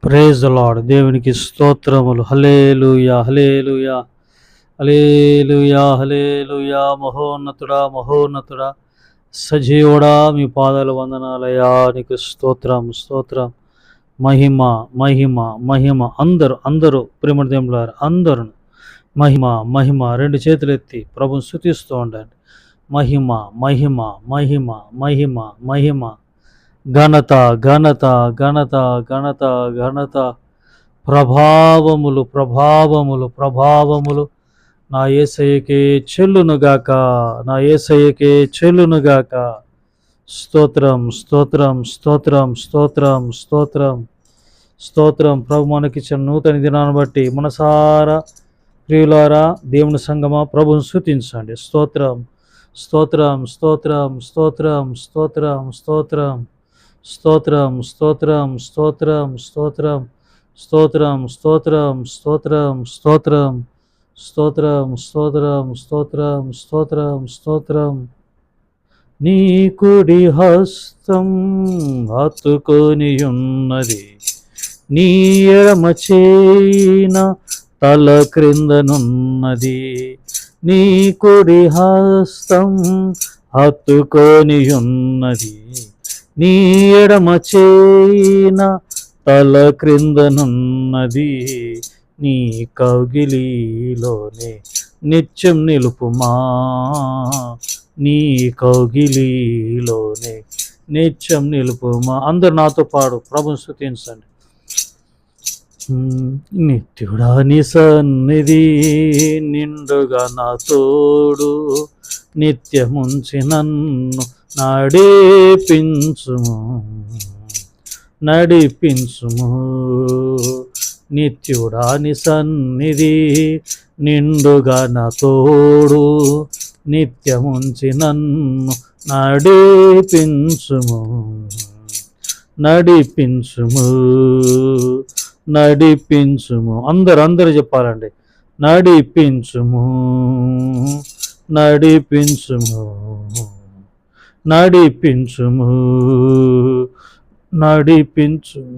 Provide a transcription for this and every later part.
Praise the lord. దేవునికి స్తోత్రములు. హల్లెలూయా, హల్లెలూయా, హల్లెలూయా, హల్లెలూయా. మహోన్నతుడా, మహోన్నతుడా, సజీవుడా, మీ పాదాలు వందనాలయా. నీకు స్తోత్రం, స్తోత్రం. మహిమ, మహిమ, మహిమ. అందరూ అందరూ ప్రేమదేములారు అందరూ మహిమ, మహిమ. రెండు చేతులు ఎత్తి ప్రభుని స్తుతిస్తూ ఉండండి. మహిమ, మహిమ, మహిమ, మహిమ, మహిమ. ఘనత, ఘనత, ఘనత, ఘనత, ఘనత. ప్రభావములు, ప్రభావములు, ప్రభావములు నా యేసయ్యకే చెల్లునుగాక, నా యేసయ్యకే చెల్లునుగాక. స్తోత్రం, స్తోత్రం, స్తోత్రం, స్తోత్రం, స్తోత్రం, స్తోత్రం. ప్రభు మనకిచ్చిన నూతన దినాన్ని బట్టి మనసారా ప్రియులారా, దేవుని సంగమా, ప్రభుని స్తుతించండి. స్తోత్రం, స్తోత్రం, స్తోత్రం, స్తోత్రం, స్తోత్రం, స్తోత్రం, స్తోత్రం, స్తోత్రం, స్తోత్రం, స్తోత్రం, స్తోత్రం, స్తోత్రం, స్తోత్రం, స్తోత్రం, స్తోత్రం, స్తోత్రం, స్తోత్రం, స్తోత్రం, స్తోత్రం. నీ కుడి హస్తం హత్తుకొని ఉన్నది, నీ ఎడమ చేయిన తల క్రిందనున్నది. నీ కుడి హస్తం హత్తుకొని ఉన్నది, నీ ఎడమ చేయిన తల క్రిందనున్నది. నీ కౌగిలిలోనే నిత్యం నిలుపుమా, నీ కౌగిలిలోనే నిత్యం నిలుపుమా. అందరు నాతో పాడు, ప్రభుని స్తుతించండి. నిత్యుడా నీ సన్నిధి నిండుగా నా తోడు, నిత్యముంచి నన్ను నడిపించుము, నడిపించుము. నిత్యుడా నీ సన్నిధి నిండుగా నా తోడు, నిత్యముంచి నన్ను నడిపించుము, నడిపించుము, నడిపించుము. అందరూ చెప్పాలండి. నడిపించుము, నడిపించుము, నడిపించుము, నడిపించుము,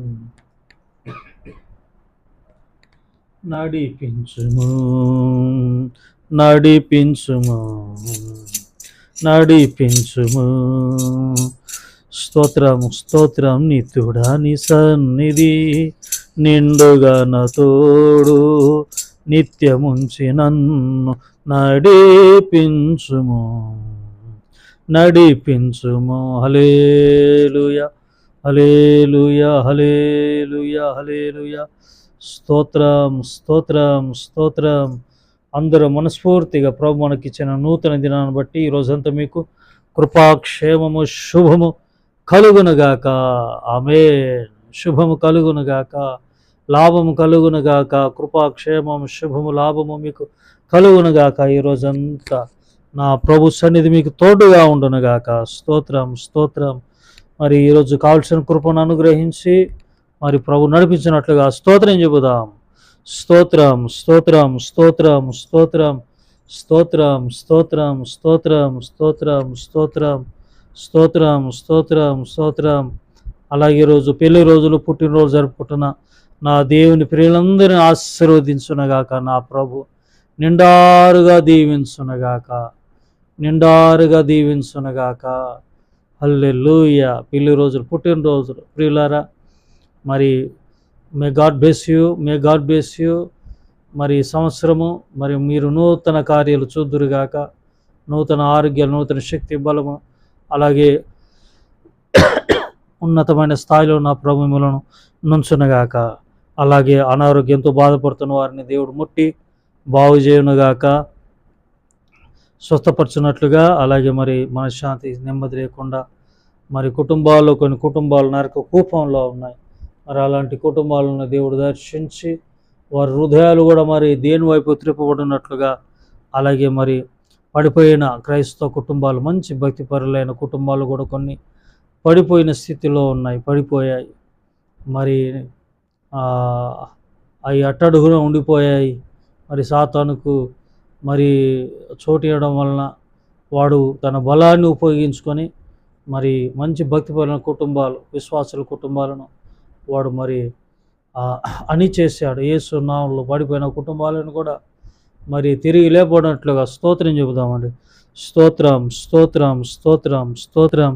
నడిపించుము, నడిపించుము, నడిపించుము. స్తోత్రము, స్తోత్రం. నిత్యుడా నీ సన్నిధి నిండుగా నా తోడు, నిత్యముంచి నన్ను నడిపించుము, నడిపించుము. హల్లెలూయా, హల్లెలూయా, హల్లెలూయా, హల్లెలూయా. స్తోత్రం, స్తోత్రం, స్తోత్రం. అందరూ మనస్ఫూర్తిగా ప్రభు మనకిచ్చిన నూతన దినాన్ని బట్టి ఈరోజంతా మీకు కృపాక్షేమము శుభము కలుగునుగాక. ఆమేన్. శుభము కలుగునుగాక, లాభము కలుగునుగాక, కృపాక్షేమము శుభము లాభము మీకు కలుగునుగాక. ఈరోజంతా నా ప్రభు సన్నిధి మీకు తోడుగా ఉండునుగాక. స్తోత్రం, స్తోత్రం. మరి ఈరోజు కావాల్సిన కృపను అనుగ్రహించి మరి ప్రభు నడిపించినట్లుగా స్తోత్రం చెబుదాం. స్తోత్రం, స్తోత్రం, స్తోత్రం, స్తోత్రం, స్తోత్రం, స్తోత్రం, స్తోత్రం, స్తోత్రం, స్తోత్రం, స్తోత్రం, స్తోత్రం, స్తోత్రం. అలాగే ఈరోజు పెళ్లి రోజులు, పుట్టినరోజు జరుపుకుంటున్న నా దేవుని ప్రియులందరినీ ఆశీర్వదించునగాక. నా ప్రభు నిండారుగా దీవించునగాక, నిండారుగా దీవించునగాక. హల్లెలూయా. పెళ్లి రోజులు, పుట్టినరోజులు ప్రియులారా, మరి may God bless you, may God bless you. మరి ఈ సంవత్సరము మరి మీరు నూతన కార్యాలు చూద్దురుగాక. నూతన ఆరోగ్యాలు, నూతన శక్తి, బలము, అలాగే ఉన్నతమైన స్థాయిలో నా ప్రభు మిమ్మలను నుంచునగాక. అలాగే అనారోగ్యంతో బాధపడుతున్న వారిని దేవుడు ముట్టి బాగు చేయునుగాక, స్వస్థపరచున్నట్లుగా. అలాగే మరి మనశ్శాంతి, నెమ్మది లేకుండా మరి కుటుంబాల్లో కొన్ని కుటుంబాలు నరక కూపంలో ఉన్నాయి. మరి అలాంటి కుటుంబాలను దేవుడు దర్శించి వారి హృదయాలు కూడా మరి దేని వైపు త్రిప్పబడినట్లుగా, అలాగే మరి పడిపోయిన క్రైస్తవ కుటుంబాలు, మంచి భక్తిపరులైన కుటుంబాలు కూడా కొన్ని పడిపోయిన స్థితిలో ఉన్నాయి, పడిపోయాయి. మరి అవి అట్టడుగున ఉండిపోయాయి. మరి సాతానుకు మరి చోటు ఇవ్వడం వలన వాడు తన బలాన్ని ఉపయోగించుకొని మరి మంచి భక్తిపరులైన కుటుంబాలు, విశ్వాసుల కుటుంబాలను వాడు మరి అని చేశాడు. యేసు నామములో పడిపోయిన కుటుంబాలను కూడా మరి తిరిగి లేపడినట్లుగా స్తోత్రం చెబుదామండి. స్తోత్రం స్తోత్రం స్తోత్రం స్తోత్రం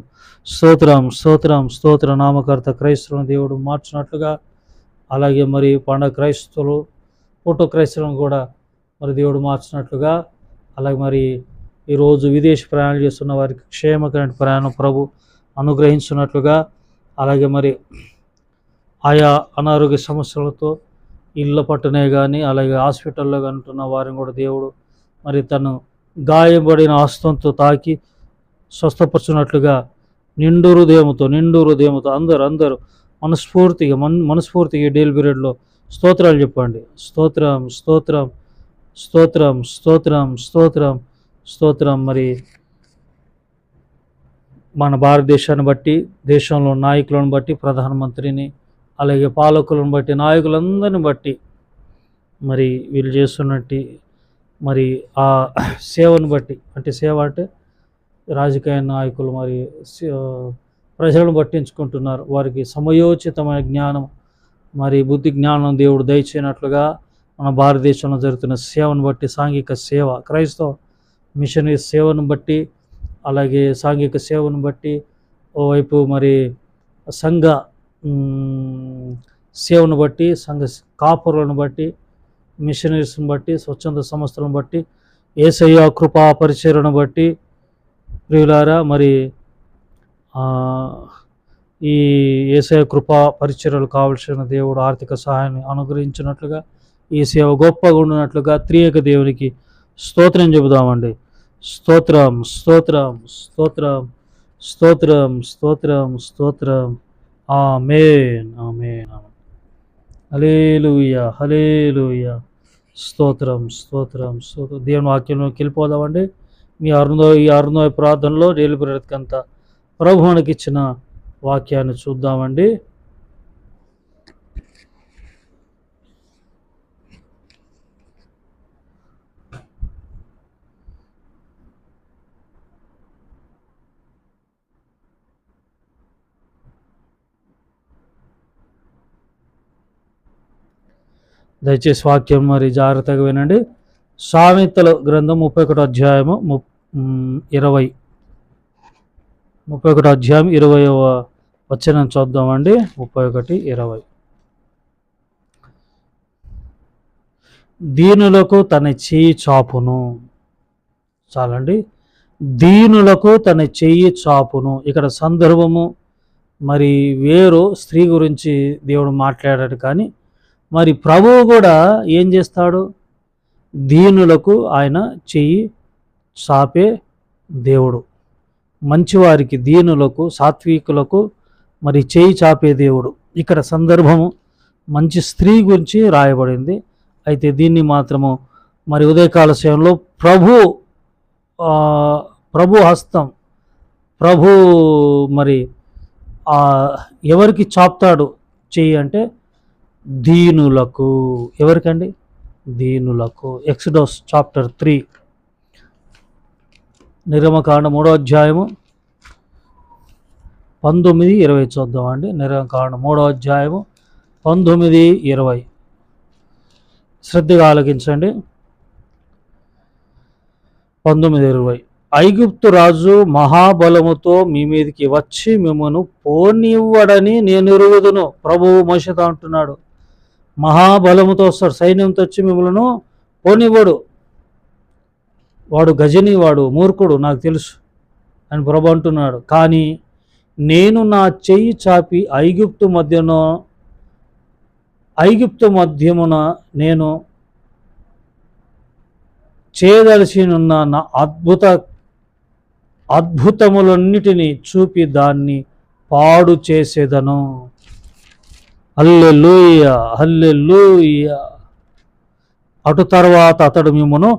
స్తోత్రం స్తోత్రం స్తోత్ర నామకర్త క్రైస్తవులను దేవుడు మార్చినట్లుగా, అలాగే మరి పండగ క్రైస్తవులు ఫోటో క్రైస్తవులను కూడా మరి దేవుడు మార్చినట్లుగా, అలాగే మరి ఈరోజు విదేశీ ప్రయాణాలు చేస్తున్న వారికి క్షేమకరమైన ప్రయాణం ప్రభు అనుగ్రహించినట్లుగా, అలాగే మరి ఆయా అనారోగ్య సమస్యలతో ఇళ్ళ పట్టునే కానీ అలాగే హాస్పిటల్లో కానీ ఉంటున్న వారిని కూడా దేవుడు మరి తను గాయపడిన హస్తంతో తాకి స్వస్థపరచున్నట్లుగా నిండు హృదయంతో అందరూ మనస్ఫూర్తిగా డైలీ పీరియడ్లో స్తోత్రాలు చెప్పండి. స్తోత్రం స్తోత్రం స్తోత్రం స్తోత్రం స్తోత్రం స్తోత్రం. మరి మన భారతదేశాన్ని బట్టి, దేశంలో నాయకులను బట్టి, ప్రధానమంత్రిని అలాగే పాలకులను బట్టి, నాయకులందరిని బట్టి మరి వీళ్ళు చేస్తున్నట్టు మరి ఆ సేవను బట్టి, అంటే సేవ అంటే రాజకీయ నాయకులు మరి ప్రజలను పట్టించుకుంటున్నారు. వారికి సమయోచితమైన జ్ఞానం మరి బుద్ధి జ్ఞానం దేవుడు దయచేయనట్లుగా మన భారతదేశంలో జరుగుతున్న సేవను బట్టి, సాంఘిక సేవ, క్రైస్తవ మిషనరీ సేవను బట్టి, అలాగే సాంఘిక సేవను బట్టి, ఓవైపు మరి సంఘ సేవను బట్టి, సంఘ కాపురులను బట్టి, మిషనరీస్ని బట్టి, స్వచ్ఛంద సంస్థలను బట్టి, యేసయ్య కృపా పరిచర్యను బట్టి ప్రియులారా మరి ఈ యేసయ్య కృపా పరిచర్యలు కావలసిన దేవుడు ఆర్థిక సహాయాన్ని అనుగ్రహించినట్లుగా, ఈ సేవ గొప్పగా ఉండినట్లుగా త్రియేక దేవునికి స్తోత్రం చెబుదామండి. స్తోత్రం స్తోత్రం స్తోత్రం స్తోత్రం స్తోత్రం స్తోత్రం. ఆమేన్ ఆమేన్. హల్లెలూయా హల్లెలూయా. స్తోత్రం స్తోత్రం స్తోత్రం. దేవుని వాక్యంలోకి వెళ్ళిపోదామండి. ఈ అరుణోదయ ప్రార్థనలో డైలీ బ్రెడ్కంతా ప్రభు మనకి ఇచ్చిన వాక్యాన్ని చూద్దామండి. దయచేసి వాక్యం మరి జాగ్రత్తగా వినండి. సామెతల గ్రంథం 31 అధ్యాయము 31 అధ్యాయం 20వ వచనం చూద్దామండి. 31:20. దీనులకు తన చెయ్యి చాపును. చాలండి. దీనులకు తన చెయ్యి చాపును. ఇక్కడ సందర్భము మరి వేరు, స్త్రీ గురించి దేవుడు మాట్లాడాడు. కానీ మరి ప్రభువు కూడా ఏం చేస్తాడు? దీనులకు ఆయన చెయ్యి చాపే దేవుడు. మంచివారికి, దీనులకు, సాత్వికులకు మరి చెయ్యి చాపే దేవుడు. ఇక్కడ సందర్భము మంచి స్త్రీ గురించి రాయబడింది. అయితే దీన్ని మాత్రము మరి ఉదయకాల సమయంలో ప్రభు హస్తం, ప్రభు మరి ఎవరికి చాపుతాడు చెయ్యి అంటే దీనులకు. ఎవరికండి? దీనులకు. ఎక్సోడస్ చాప్టర్ 3, నిర్గమకాండ 3వ అధ్యాయము 19-20 చూద్దామండి. నిర్గమకాండ 3వ అధ్యాయము 19-20. శ్రద్ధగా ఆలకించండి. 19-20. ఐగుప్తు రాజు మహాబలముతో మీ మీదకి వచ్చి మిమ్మను పోనివ్వడని నేను ఎరుగుదును. ప్రభువు మోషేతో అంటున్నాడు, మహాబలముతో వస్తాడు, సైన్యంతో వచ్చి మిమ్మల్ని పోనివ్వడు. వాడు గజని, వాడు మూర్ఖుడు, నాకు తెలుసు అని ప్రభు అంటున్నాడు. కానీ నేను నా చెయ్యి చాపి ఐగుప్తు మధ్యమున నేను చేయదలసినున్న నా అద్భుతములన్నిటినీ చూపి దాన్ని పాడు చేసేదను. హల్లెలూయా హల్లెలూయా. అటు తర్వాత అతడు మిమ్మను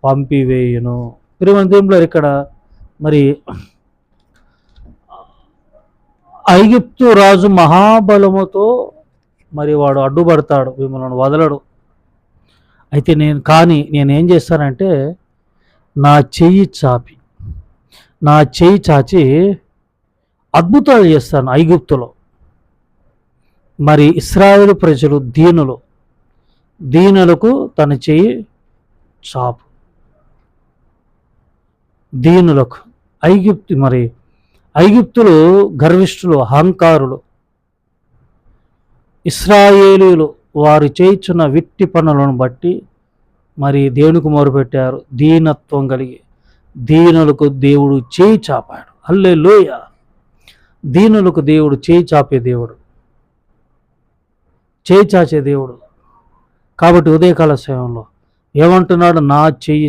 పంపివేయును. ప్రియమైన ఇక్కడ మరి ఐగుప్తు రాజు మహాబలముతో మరి వాడు అడ్డుపడతాడు, మిమ్మల్ని వదలడు. అయితే నేనేం చేస్తానంటే నా చెయ్యి చాచి అద్భుతాలు చేస్తాను ఐగుప్తులో. మరి ఇశ్రాయేలు ప్రజలు దీనులకు తన చెయ్యి చాపు. దీనులకు ఐగుప్తులు గర్విష్ఠులు, అహంకారులు. ఇశ్రాయేలీయులు వారు చేయుచున్న విట్టి పనులను బట్టి మరి దేవునికి మొరుపెట్టారు. దీనత్వం కలిగి దీనులకు దేవుడు చేయి చాపాడు. హల్లెలూయా. దీనులకు దేవుడు చేయి చాపే దేవుడు, చేయి చాచే దేవుడు. కాబట్టి ఉదయకాల సమయంలో ఏమంటున్నాడు? నా చేయి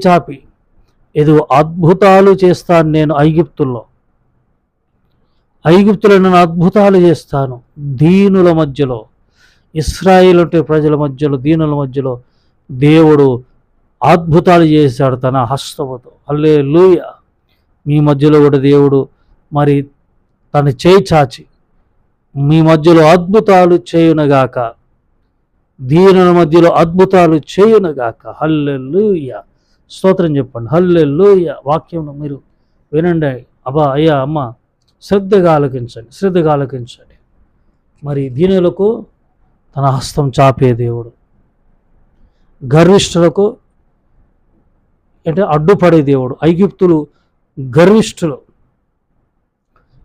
చాపి ఎదుగు అద్భుతాలు చేస్తాను నేను ఐగుప్తుల్లో నేను అద్భుతాలు చేస్తాను. దీనుల మధ్యలో, ఇశ్రాయేలు ప్రజల మధ్యలో, దీనుల మధ్యలో దేవుడు అద్భుతాలు చేశాడు తన హస్తముతో. హల్లెలూయా. మీ మధ్యలో కూడా దేవుడు మరి తన చేయి చాచి మీ మధ్యలో అద్భుతాలు చేయునగాక, దీనుల మధ్యలో అద్భుతాలు చేయునగాక. హల్లెలూయా. స్తోత్రం చెప్పండి. హల్లెలూయా. వాక్యం మీరు వినండి. అయ్యా అమ్మ, శ్రద్ధగా ఆలకించండి. మరి దీనులకు తన హస్తం చాపే దేవుడు, గర్విష్ఠులకు అంటే అడ్డుపడే దేవుడు. ఐగుప్తులు గర్విష్ఠులు,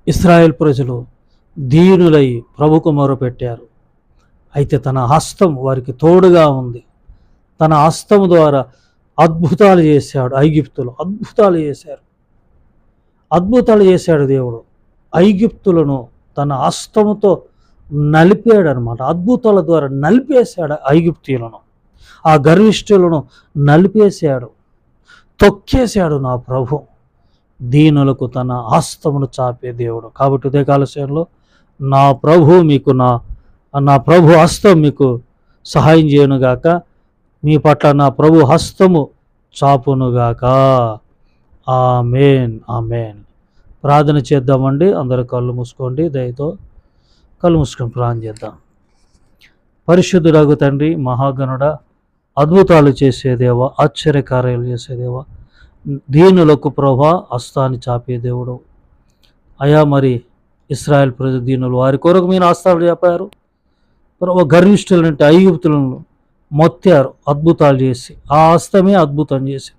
ఇశ్రాయేల్ ప్రజలు దీనులై ప్రభుకు మొరపెట్టారు. అయితే తన హస్తం వారికి తోడుగా ఉంది. తన హస్తం ద్వారా అద్భుతాలు చేశాడు. ఐగుప్తులు అద్భుతాలు చేశాడు దేవుడు. ఐగుప్తులను తన హస్తముతో నలిపాడు అనమాట. అద్భుతాల ద్వారా నలిపేశాడు ఐగుప్తీయులను, ఆ గర్విష్ఠులను నలిపేశాడు, తొక్కేశాడు నా ప్రభు. దీనులకు తన హస్తమును చాపే దేవుడు. కాబట్టి ఉదయకాల సమయంలో నా ప్రభు హస్తం మీకు సహాయం చేయనుగాక. మీ పట్ల నా ప్రభు హస్తము చాపునుగాక. ఆమేన్. ప్రార్థన చేద్దామండి. అందరూ కళ్ళు మూసుకోండి. దయతో కళ్ళు మూసుకొని ప్రార్థన చేద్దాం. పరిశుద్ధుడగు తండ్రి, మహాగణుడ, అద్భుతాలు చేసేదేవా, ఆశ్చర్యకార్యాలు చేసేదేవా, దీనులకు ప్రభా హస్తాన్ని చాపే దేవుడు. అయా మరి ఇశ్రాయేల్ ప్రజలు దీనులు, వారి కొరకు మీరు హస్తాలు చాపారు ప్రభా. గర్విష్ఠులంటే ఐగుప్తులను మొత్తారు అద్భుతాలు చేసి, ఆ హస్తమే అద్భుతం చేసి.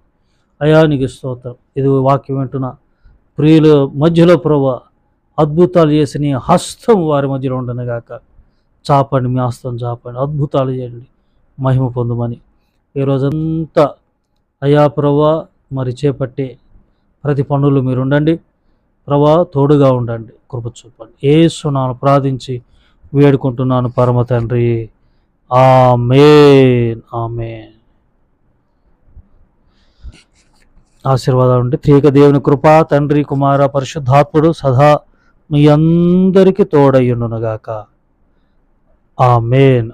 అయా నీకు స్తోత్రం. ఇది వాక్యం వింటున్నా ప్రియుల మధ్యలో ప్రభా అద్భుతాలు చేసి నీ హస్తం వారి మధ్యలో ఉండనుగాక. చాపండి, మీ హస్తం చాపండి, అద్భుతాలు చేయండి, మహిమ పొందమని ఈరోజంతా అయా ప్రభా మరి చేపట్టే ప్రతి పనులు మీరు ఉండండి ప్రభా, తోడుగా ఉండండి, కృప చూపండి. యేసు నామమున ప్రార్థించి వేడుకుంటున్నాను పరమ తండ్రి. ఆమేన్. ఆశీర్వాదాలు ఉండి త్రియేక దేవుని కృప, తండ్రి, కుమార, పరిశుద్ధాత్ముడు సదా మీ అందరికీ తోడయ్యుండునుగాక. ఆమేన్.